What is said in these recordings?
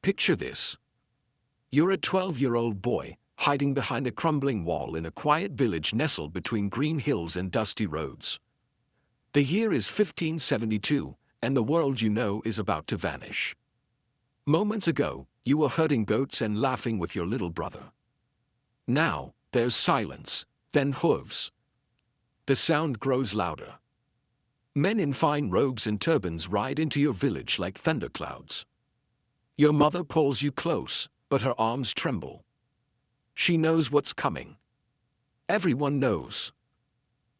Picture this. You're a 12-year-old boy, hiding behind a crumbling wall in a quiet village nestled between green hills and dusty roads. The year is 1572, and the world you know is about to vanish. Moments ago, you were herding goats and laughing with your little brother. Now, there's silence, then hooves. The sound grows louder. Men in fine robes and turbans ride into your village like thunderclouds. Your mother pulls you close, but her arms tremble. She knows what's coming. Everyone knows.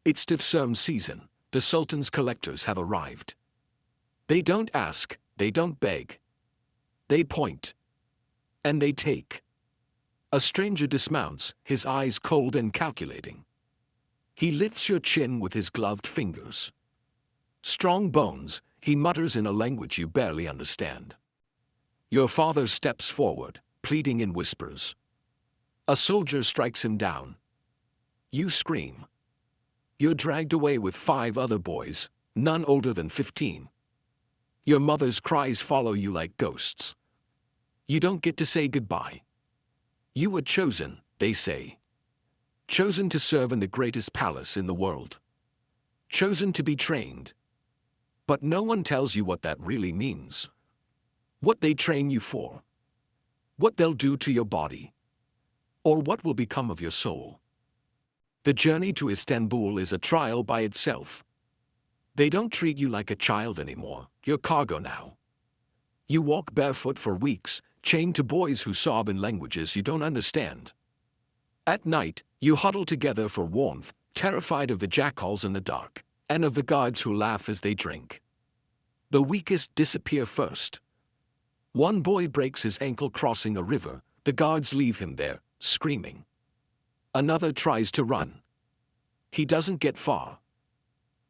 It's Tifsum season. The Sultan's collectors have arrived. They don't ask, they don't beg. They point. And they take. A stranger dismounts, his eyes cold and calculating. He lifts your chin with his gloved fingers. Strong bones, he mutters in a language you barely understand. Your father steps forward, pleading in whispers. A soldier strikes him down. You scream. You're dragged away with 5 other boys, none older than 15. Your mother's cries follow you like ghosts. You don't get to say goodbye. You were chosen, they say. Chosen to serve in the greatest palace in the world. Chosen to be trained. But no one tells you what that really means. What they train you for. What they'll do to your body. Or what will become of your soul. The journey to Istanbul is a trial by itself. They don't treat you like a child anymore, you're cargo now. You walk barefoot for weeks, chained to boys who sob in languages you don't understand. At night, you huddle together for warmth, terrified of the jackals in the dark, and of the guards who laugh as they drink. The weakest disappear first. One boy breaks his ankle crossing a river, the guards leave him there, screaming. Another tries to run. He doesn't get far.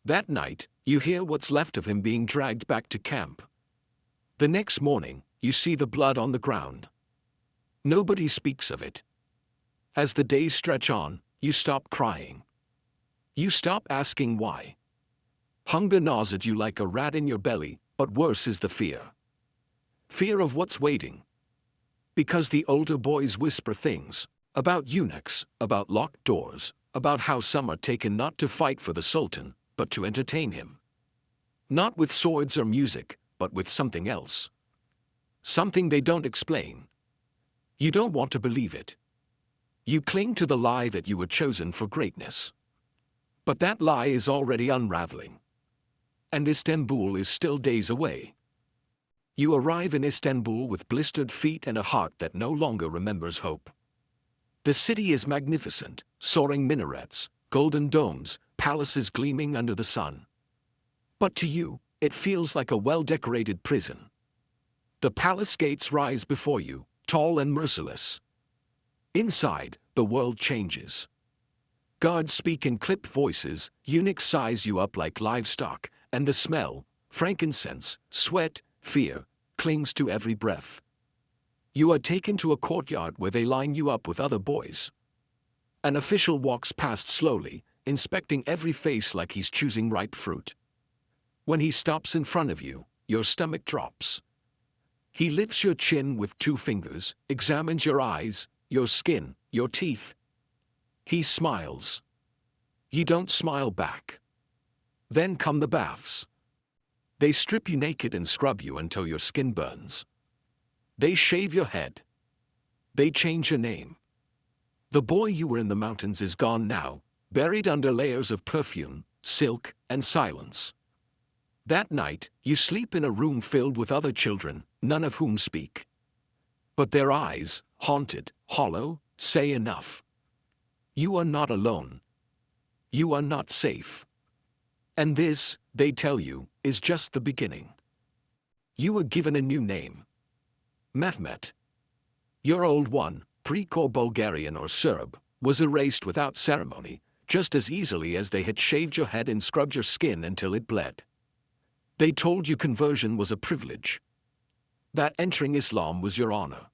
That night, you hear what's left of him being dragged back to camp. The next morning, you see the blood on the ground. Nobody speaks of it. As the days stretch on, you stop crying. You stop asking why. Hunger gnaws at you like a rat in your belly, but worse is the fear. Fear of what's waiting. Because the older boys whisper things about eunuchs, about locked doors, about how some are taken not to fight for the Sultan, but to entertain him. Not with swords or music, but with something else. Something they don't explain. You don't want to believe it. You cling to the lie that you were chosen for greatness. But that lie is already unraveling. And Istanbul is still days away. You arrive in Istanbul with blistered feet and a heart that no longer remembers hope. The city is magnificent, soaring minarets, golden domes, palaces gleaming under the sun. But to you, it feels like a well-decorated prison. The palace gates rise before you, tall and merciless. Inside, the world changes. Guards speak in clipped voices, eunuchs size you up like livestock, and the smell, frankincense, sweat, fear, clings to every breath. You are taken to a courtyard where they line you up with other boys. An official walks past slowly, inspecting every face like he's choosing ripe fruit. When he stops in front of you, your stomach drops. He lifts your chin with 2 fingers, examines your eyes, your skin, your teeth. He smiles. You don't smile back. Then come the baths. They strip you naked and scrub you until your skin burns. They shave your head. They change your name. The boy you were in the mountains is gone now, buried under layers of perfume, silk, and silence. That night, you sleep in a room filled with other children, none of whom speak. But their eyes, haunted, hollow, say enough. You are not alone. You are not safe. And this, they tell you, is just the beginning. You were given a new name. Mehmet. Your old one, Greek or Bulgarian or Serb, was erased without ceremony, just as easily as they had shaved your head and scrubbed your skin until it bled. They told you conversion was a privilege. That entering Islam was your honor.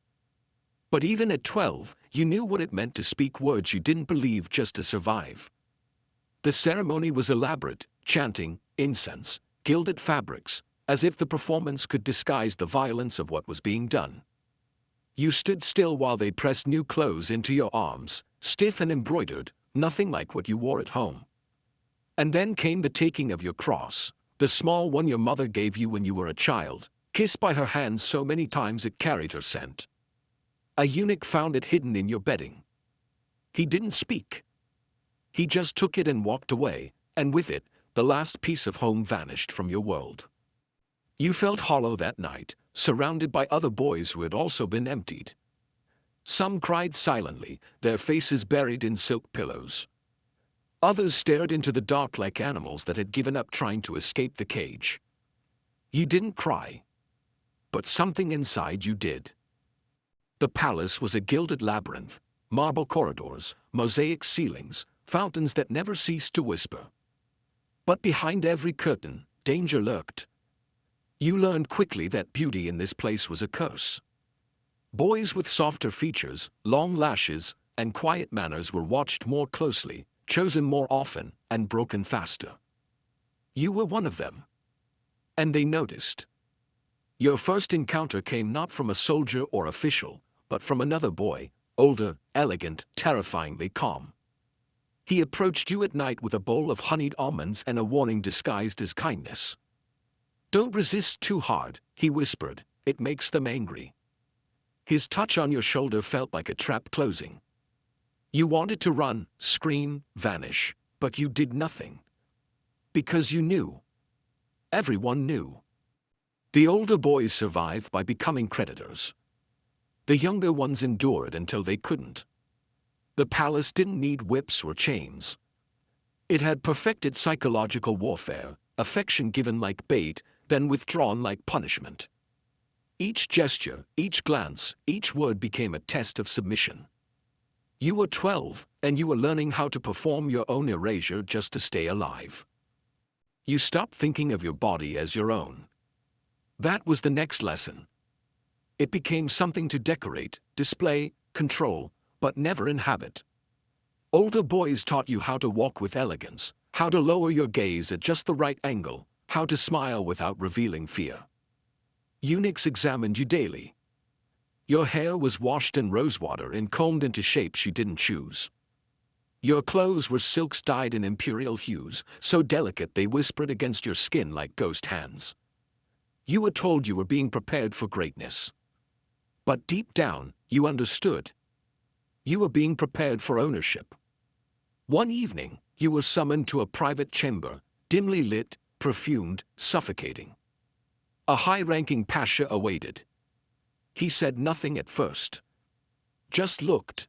But even at 12, you knew what it meant to speak words you didn't believe just to survive. The ceremony was elaborate, chanting, incense, gilded fabrics, as if the performance could disguise the violence of what was being done. You stood still while they pressed new clothes into your arms, stiff and embroidered, nothing like what you wore at home. And then came the taking of your cross, the small one your mother gave you when you were a child, kissed by her hands so many times it carried her scent. A eunuch found it hidden in your bedding. He didn't speak. He just took it and walked away, and with it, the last piece of home vanished from your world. You felt hollow that night, surrounded by other boys who had also been emptied. Some cried silently, their faces buried in silk pillows. Others stared into the dark like animals that had given up trying to escape the cage. You didn't cry. But something inside you did. The palace was a gilded labyrinth, marble corridors, mosaic ceilings, fountains that never ceased to whisper. But behind every curtain, danger lurked. You learned quickly that beauty in this place was a curse. Boys with softer features, long lashes, and quiet manners were watched more closely, chosen more often, and broken faster. You were one of them. And they noticed. Your first encounter came not from a soldier or official, but from another boy, older, elegant, terrifyingly calm. He approached you at night with a bowl of honeyed almonds and a warning disguised as kindness. "Don't resist too hard," he whispered, "it makes them angry." His touch on your shoulder felt like a trap closing. You wanted to run, scream, vanish, but you did nothing. Because you knew. Everyone knew. The older boys survived by becoming creditors. The younger ones endured until they couldn't. The palace didn't need whips or chains. It had perfected psychological warfare, affection given like bait, then withdrawn like punishment. Each gesture, each glance, each word became a test of submission. You were 12, and you were learning how to perform your own erasure just to stay alive. You stopped thinking of your body as your own. That was the next lesson. It became something to decorate, display, control, but never inhabit. Older boys taught you how to walk with elegance, how to lower your gaze at just the right angle, how to smile without revealing fear. Eunuchs examined you daily. Your hair was washed in rosewater and combed into shapes you didn't choose. Your clothes were silks dyed in imperial hues, so delicate they whispered against your skin like ghost hands. You were told you were being prepared for greatness. But deep down, you understood. You were being prepared for ownership. One evening, you were summoned to a private chamber, dimly lit, perfumed, suffocating. A high-ranking pasha awaited. He said nothing at first. Just looked.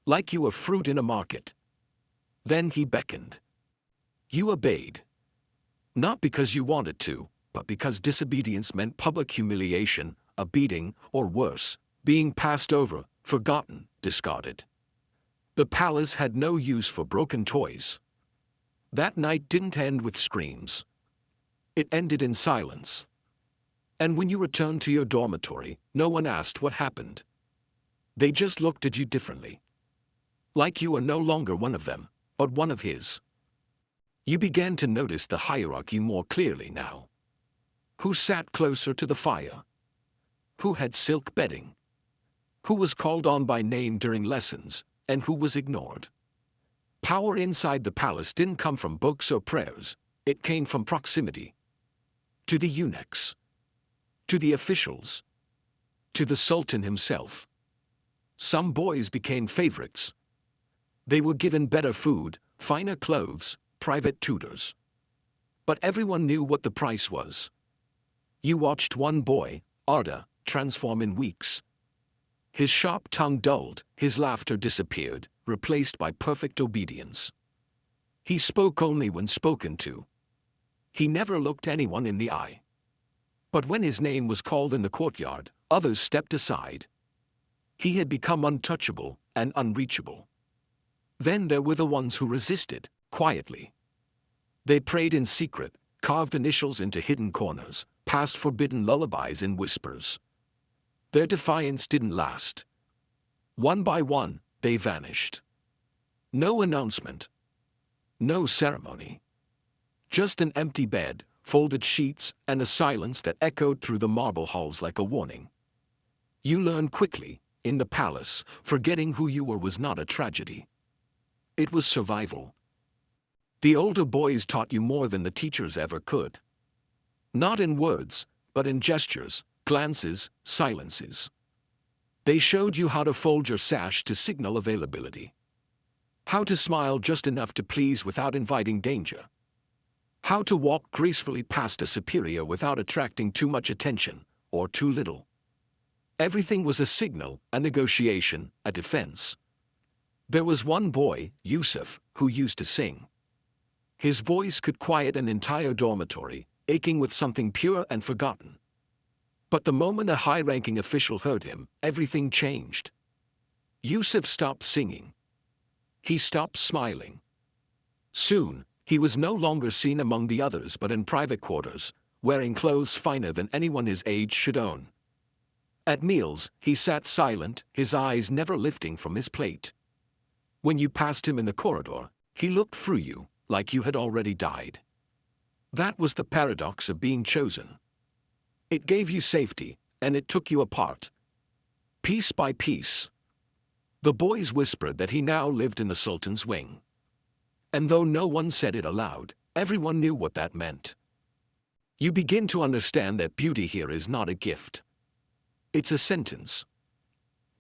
Like you were fruit in a market. Then he beckoned. You obeyed. Not because you wanted to, but because disobedience meant public humiliation, a beating, or worse, being passed over, forgotten, discarded. The palace had no use for broken toys. That night didn't end with screams. It ended in silence. And when you returned to your dormitory, no one asked what happened. They just looked at you differently. Like you were no longer one of them, but one of his. You began to notice the hierarchy more clearly now. Who sat closer to the fire? Who had silk bedding? Who was called on by name during lessons, and who was ignored? Power inside the palace didn't come from books or prayers, it came from proximity. To the eunuchs. To the officials. To the Sultan himself. Some boys became favorites. They were given better food, finer clothes, private tutors. But everyone knew what the price was. You watched one boy, Arda, transform in weeks. His sharp tongue dulled, his laughter disappeared, replaced by perfect obedience. He spoke only when spoken to. He never looked anyone in the eye. But when his name was called in the courtyard, others stepped aside. He had become untouchable and unreachable. Then there were the ones who resisted, quietly. They prayed in secret, carved initials into hidden corners, passed forbidden lullabies in whispers. Their defiance didn't last. One by one, they vanished. No announcement. No ceremony. Just an empty bed, folded sheets, and a silence that echoed through the marble halls like a warning. You learn quickly, in the palace, forgetting who you were was not a tragedy. It was survival. The older boys taught you more than the teachers ever could. Not in words, but in gestures, glances, silences. They showed you how to fold your sash to signal availability. How to smile just enough to please without inviting danger. How to walk gracefully past a superior without attracting too much attention, or too little. Everything was a signal, a negotiation, a defense. There was one boy, Yusuf, who used to sing. His voice could quiet an entire dormitory, aching with something pure and forgotten. But the moment a high-ranking official heard him, everything changed. Yusuf stopped singing. He stopped smiling. Soon, he was no longer seen among the others but in private quarters, wearing clothes finer than anyone his age should own. At meals, he sat silent, his eyes never lifting from his plate. When you passed him in the corridor, he looked through you, like you had already died. That was the paradox of being chosen. It gave you safety, and it took you apart. Piece by piece. The boys whispered that he now lived in the Sultan's wing. And though no one said it aloud, everyone knew what that meant. You begin to understand that beauty here is not a gift. It's a sentence.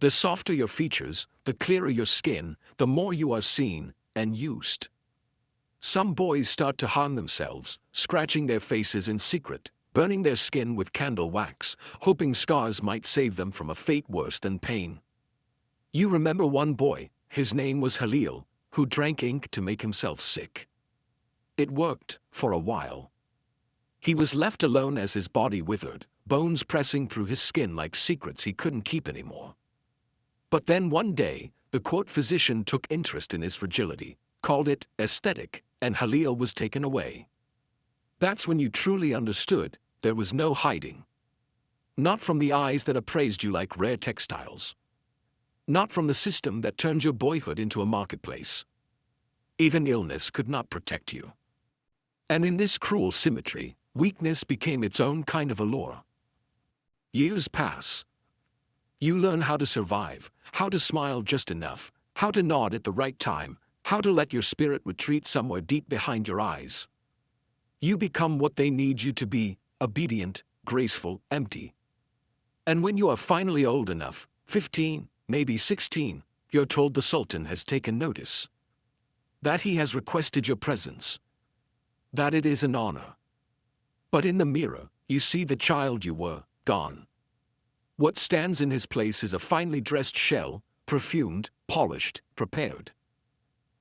The softer your features, the clearer your skin, the more you are seen and used. Some boys start to harm themselves, scratching their faces in secret, burning their skin with candle wax, hoping scars might save them from a fate worse than pain. You remember one boy, his name was Halil, who drank ink to make himself sick. It worked, for a while. He was left alone as his body withered, bones pressing through his skin like secrets he couldn't keep anymore. But then one day, the court physician took interest in his fragility, called it aesthetic, and Halil was taken away. That's when you truly understood, there was no hiding. Not from the eyes that appraised you like rare textiles. Not from the system that turned your boyhood into a marketplace. Even illness could not protect you. And in this cruel symmetry, weakness became its own kind of allure. Years pass. You learn how to survive, how to smile just enough, how to nod at the right time, how to let your spirit retreat somewhere deep behind your eyes. You become what they need you to be, obedient, graceful, empty. And when you are finally old enough, 15, maybe 16, you're told the Sultan has taken notice. That he has requested your presence. That it is an honor. But in the mirror, you see the child you were, gone. What stands in his place is a finely dressed shell, perfumed, polished, prepared.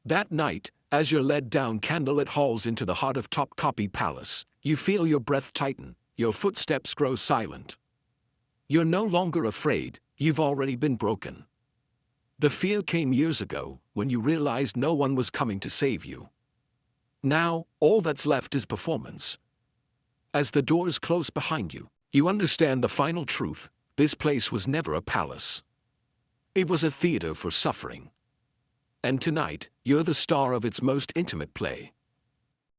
That night, as you're led down candlelit halls into the heart of Topkapi Palace, you feel your breath tighten, your footsteps grow silent. You're no longer afraid, you've already been broken. The fear came years ago, when you realized no one was coming to save you. Now, all that's left is performance. As the doors close behind you, you understand the final truth: this place was never a palace. It was a theater for suffering. And tonight, you're the star of its most intimate play.